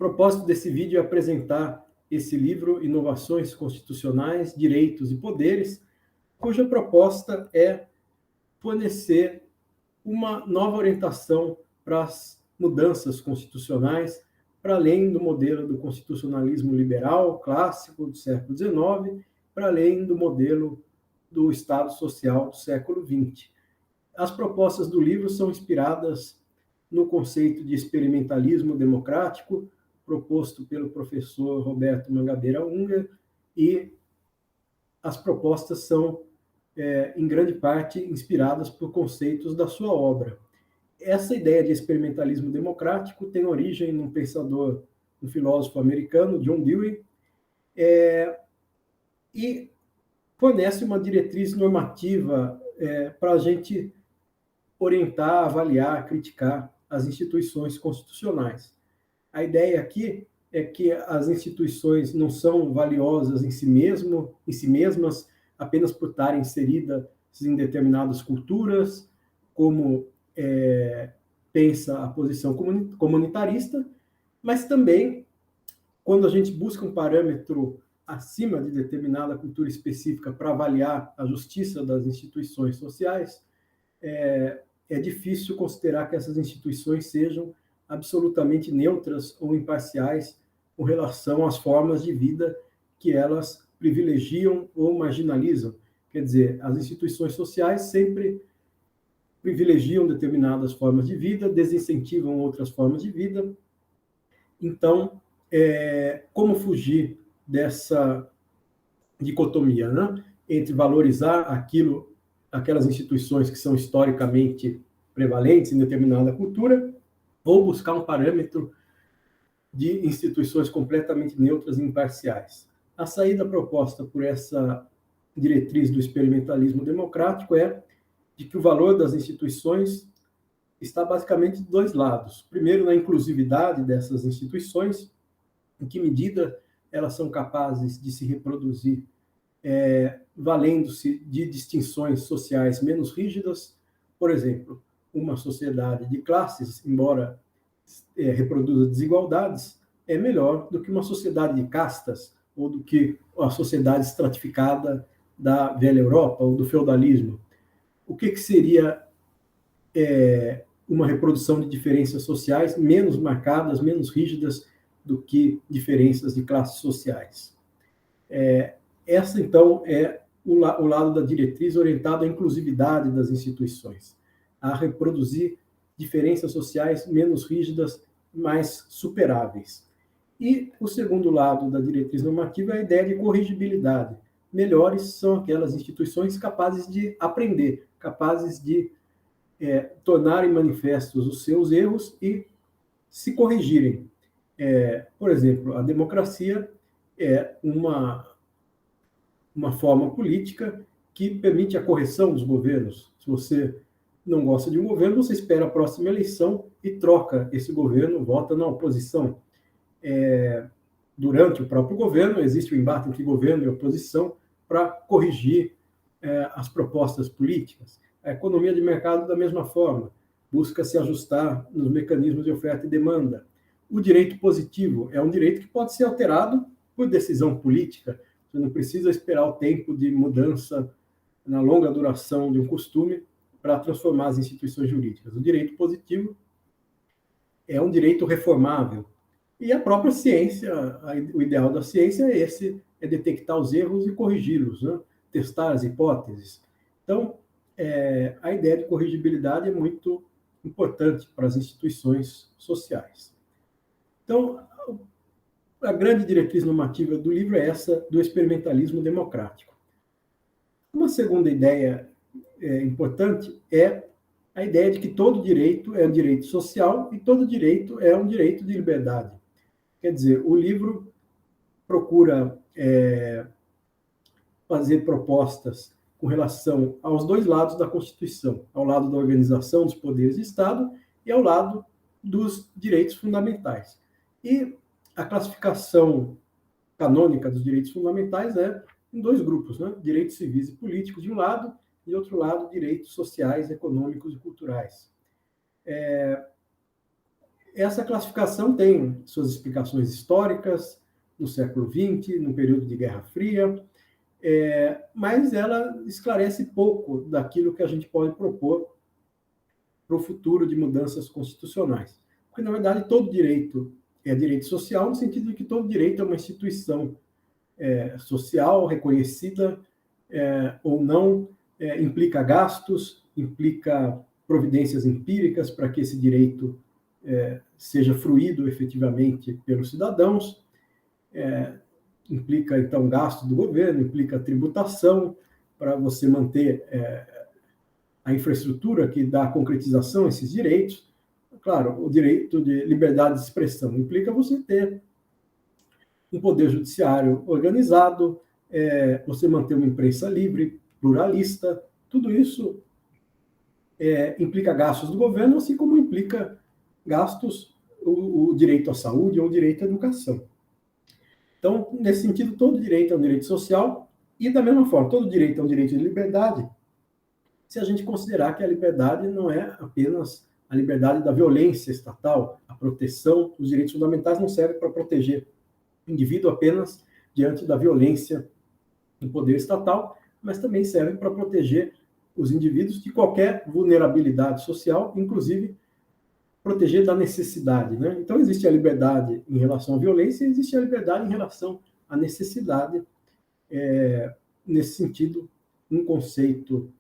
propósito desse vídeo é apresentar esse livro, Inovações Constitucionais, Direitos e Poderes, cuja proposta é fornecer uma nova orientação para as mudanças constitucionais, para além do modelo do constitucionalismo liberal clássico do século XIX, para além do modelo do Estado Social do século XX. As propostas do livro são inspiradas no conceito de experimentalismo democrático, proposto pelo professor Roberto Mangabeira Unger, e as propostas são, em grande parte, inspiradas por conceitos da sua obra. Essa ideia de experimentalismo democrático tem origem num pensador, um filósofo americano, John Dewey, e fornece uma diretriz normativa para a gente orientar, avaliar, criticar as instituições constitucionais. A ideia aqui é que as instituições não são valiosas em si mesmas, apenas por estarem inseridas em determinadas culturas, como pensa a posição comunitarista, mas também, quando a gente busca um parâmetro acima de determinada cultura específica para avaliar a justiça das instituições sociais, é difícil considerar que essas instituições sejam absolutamente neutras ou imparciais com relação às formas de vida que elas privilegiam ou marginalizam. Quer dizer, as instituições sociais sempre privilegiam determinadas formas de vida, desincentivam outras formas de vida. Então, como fugir dessa dicotomia, né? Entre valorizar aquelas instituições que são historicamente prevalentes em determinada cultura, ou buscar um parâmetro de instituições completamente neutras e imparciais. A saída proposta por essa diretriz do experimentalismo democrático é de que o valor das instituições está basicamente de dois lados. Primeiro, na inclusividade dessas instituições, em que medida elas são capazes de se reproduzir, valendo-se de distinções sociais menos rígidas. Por exemplo, uma sociedade de classes, embora reproduza desigualdades, é melhor do que uma sociedade de castas, ou do que a sociedade estratificada da velha Europa, ou do feudalismo. O que seria uma reprodução de diferenças sociais menos marcadas, menos rígidas do que diferenças de classes sociais? Essa, então, é o lado da diretriz orientado à inclusividade das instituições, a reproduzir diferenças sociais menos rígidas, mais superáveis. E o segundo lado da diretriz normativa é a ideia de corrigibilidade. Melhores são aquelas instituições capazes de aprender, capazes de tornarem manifestos os seus erros e se corrigirem. Por exemplo, a democracia é uma forma política que permite a correção dos governos. Se você não gosta de um governo, você espera a próxima eleição e troca esse governo, vota na oposição. Durante o próprio governo, existe o embate entre governo e oposição para corrigir as propostas políticas. A economia de mercado, da mesma forma, busca se ajustar nos mecanismos de oferta e demanda. O direito positivo é um direito que pode ser alterado por decisão política. Você não precisa esperar o tempo de mudança na longa duração de um costume para transformar as instituições jurídicas. O direito positivo é um direito reformável. E a própria ciência, o ideal da ciência é esse, é detectar os erros e corrigi-los, né? Testar as hipóteses. Então, a ideia de corrigibilidade é muito importante para as instituições sociais. Então, a grande diretriz normativa do livro é essa do experimentalismo democrático. Uma segunda ideia importante é a ideia de que todo direito é um direito social e todo direito é um direito de liberdade. Quer dizer, o livro procura fazer propostas com relação aos dois lados da Constituição, ao lado da organização dos poderes do Estado e ao lado dos direitos fundamentais. E a classificação canônica dos direitos fundamentais é em dois grupos, né? Direitos civis e políticos de um lado, e de outro lado, direitos sociais, econômicos e culturais. essa classificação tem suas explicações históricas, no século XX, no período de Guerra Fria, mas ela esclarece pouco daquilo que a gente pode propor para o futuro de mudanças constitucionais. Porque, na verdade, todo direito é direito social, no sentido de que todo direito é uma instituição social reconhecida ou não, implica gastos, implica providências empíricas para que esse direito seja fruído efetivamente pelos cidadãos, implica, então, gasto do governo, implica tributação para você manter a infraestrutura que dá concretização a esses direitos. Claro, o direito de liberdade de expressão implica você ter um poder judiciário organizado, você manter uma imprensa livre, pluralista, tudo isso implica gastos do governo, assim como implica gastos o direito à saúde ou o direito à educação. Então, nesse sentido, todo direito é um direito social e, da mesma forma, todo direito é um direito de liberdade, se a gente considerar que a liberdade não é apenas a liberdade da violência estatal, a proteção dos direitos fundamentais não serve para proteger o indivíduo apenas diante da violência do poder estatal, mas também serve para proteger os indivíduos de qualquer vulnerabilidade social, inclusive proteger da necessidade, né? Então, existe a liberdade em relação à violência e existe a liberdade em relação à necessidade. Nesse sentido, um conceito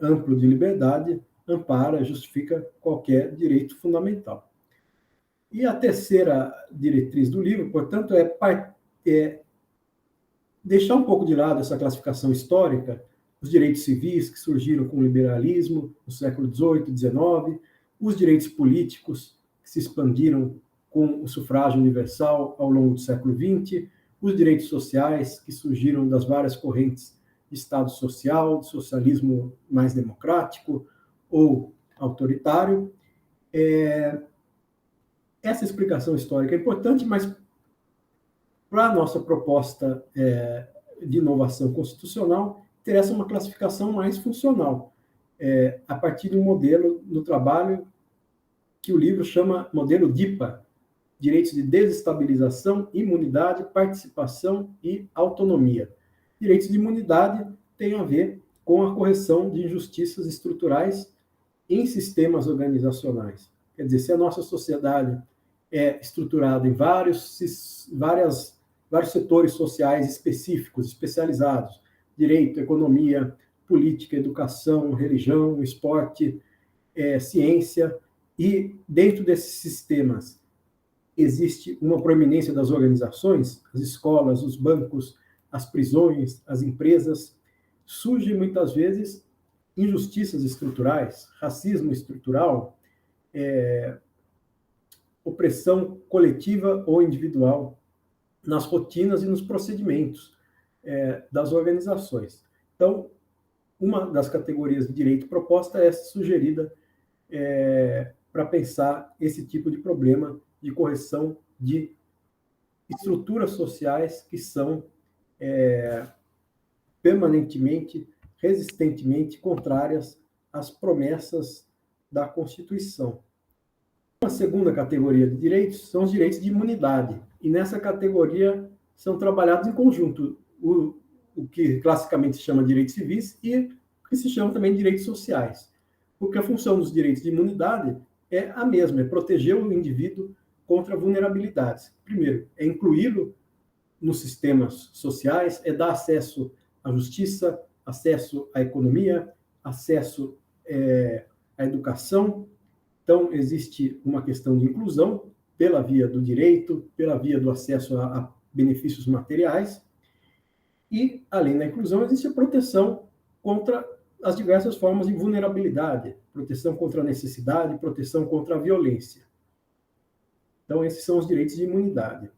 amplo de liberdade ampara, justifica qualquer direito fundamental. E a terceira diretriz do livro, portanto, é deixar um pouco de lado essa classificação histórica, os direitos civis que surgiram com o liberalismo no século XVIII, XIX, os direitos políticos que se expandiram com o sufrágio universal ao longo do século XX, os direitos sociais que surgiram das várias correntes de Estado social, de socialismo mais democrático ou autoritário. Essa explicação histórica é importante, mas para a nossa proposta de inovação constitucional, interessa uma classificação mais funcional, a partir de um modelo no trabalho que o livro chama modelo DIPA, Direitos de Desestabilização, Imunidade, Participação e Autonomia. Direitos de imunidade têm a ver com a correção de injustiças estruturais em sistemas organizacionais. Quer dizer, se a nossa sociedade é estruturada em vários setores sociais específicos, especializados, direito, economia, política, educação, religião, esporte, ciência, e dentro desses sistemas existe uma proeminência das organizações, as escolas, os bancos, as prisões, as empresas, surgem muitas vezes injustiças estruturais, racismo estrutural, opressão coletiva ou individual nas rotinas e nos procedimentos das organizações. Então, uma das categorias de direito proposta é essa sugerida para pensar esse tipo de problema de correção de estruturas sociais que são permanentemente, resistentemente contrárias às promessas da Constituição. Uma segunda categoria de direitos são os direitos de imunidade, e nessa categoria são trabalhados em conjunto o que classicamente se chama de direitos civis e o que se chama também de direitos sociais, porque a função dos direitos de imunidade é a mesma, é proteger o indivíduo contra vulnerabilidades. Primeiro, é incluí-lo nos sistemas sociais, é dar acesso à justiça, acesso à economia, acesso à educação. Então, existe uma questão de inclusão pela via do direito, pela via do acesso a benefícios materiais, e, além da inclusão, existe a proteção contra as diversas formas de vulnerabilidade, proteção contra a necessidade, proteção contra a violência. Então, esses são os direitos de imunidade.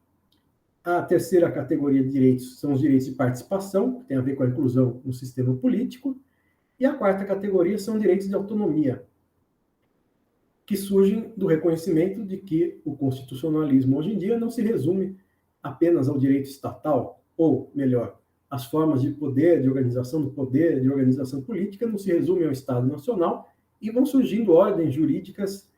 A terceira categoria de direitos são os direitos de participação, que tem a ver com a inclusão no sistema político, e a quarta categoria são direitos de autonomia, que surgem do reconhecimento de que o constitucionalismo hoje em dia não se resume apenas ao direito estatal, ou, melhor, as formas de poder, de organização do poder, de organização política, não se resumem ao Estado Nacional, e vão surgindo ordens jurídicas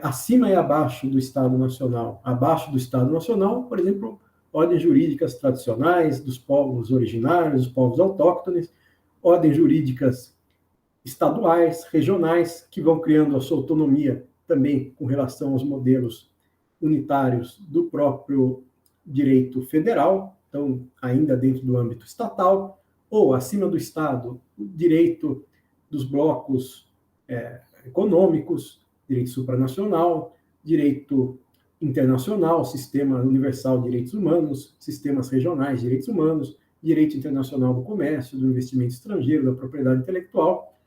acima e abaixo do Estado Nacional. Abaixo do Estado Nacional, por exemplo, ordens jurídicas tradicionais dos povos originários, dos povos autóctones, ordens jurídicas estaduais, regionais, que vão criando a sua autonomia também com relação aos modelos unitários do próprio direito federal, então, ainda dentro do âmbito estatal, ou acima do Estado, o direito dos blocos econômicos, direito supranacional, direito internacional, sistema universal de direitos humanos, sistemas regionais de direitos humanos, direito internacional do comércio, do investimento estrangeiro, da propriedade intelectual,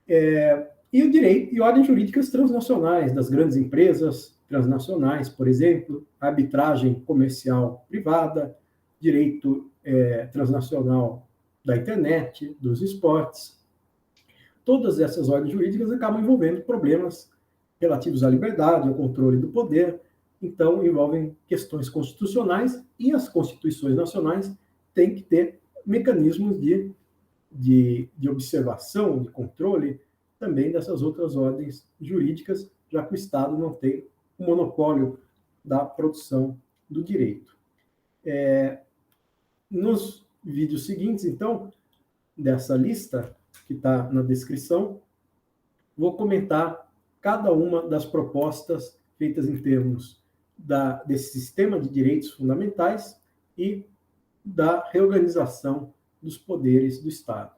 e o direito e ordens jurídicas transnacionais das grandes empresas transnacionais, por exemplo, arbitragem comercial privada, direito transnacional da internet, dos esportes. Todas essas ordens jurídicas acabam envolvendo problemas relativos à liberdade, ao controle do poder, então envolvem questões constitucionais, e as constituições nacionais têm que ter mecanismos de observação, de controle, também dessas outras ordens jurídicas, já que o Estado não tem o monopólio da produção do direito. Nos vídeos seguintes, então, dessa lista, que está na descrição, vou comentar cada uma das propostas feitas em termos desse sistema de direitos fundamentais e da reorganização dos poderes do Estado.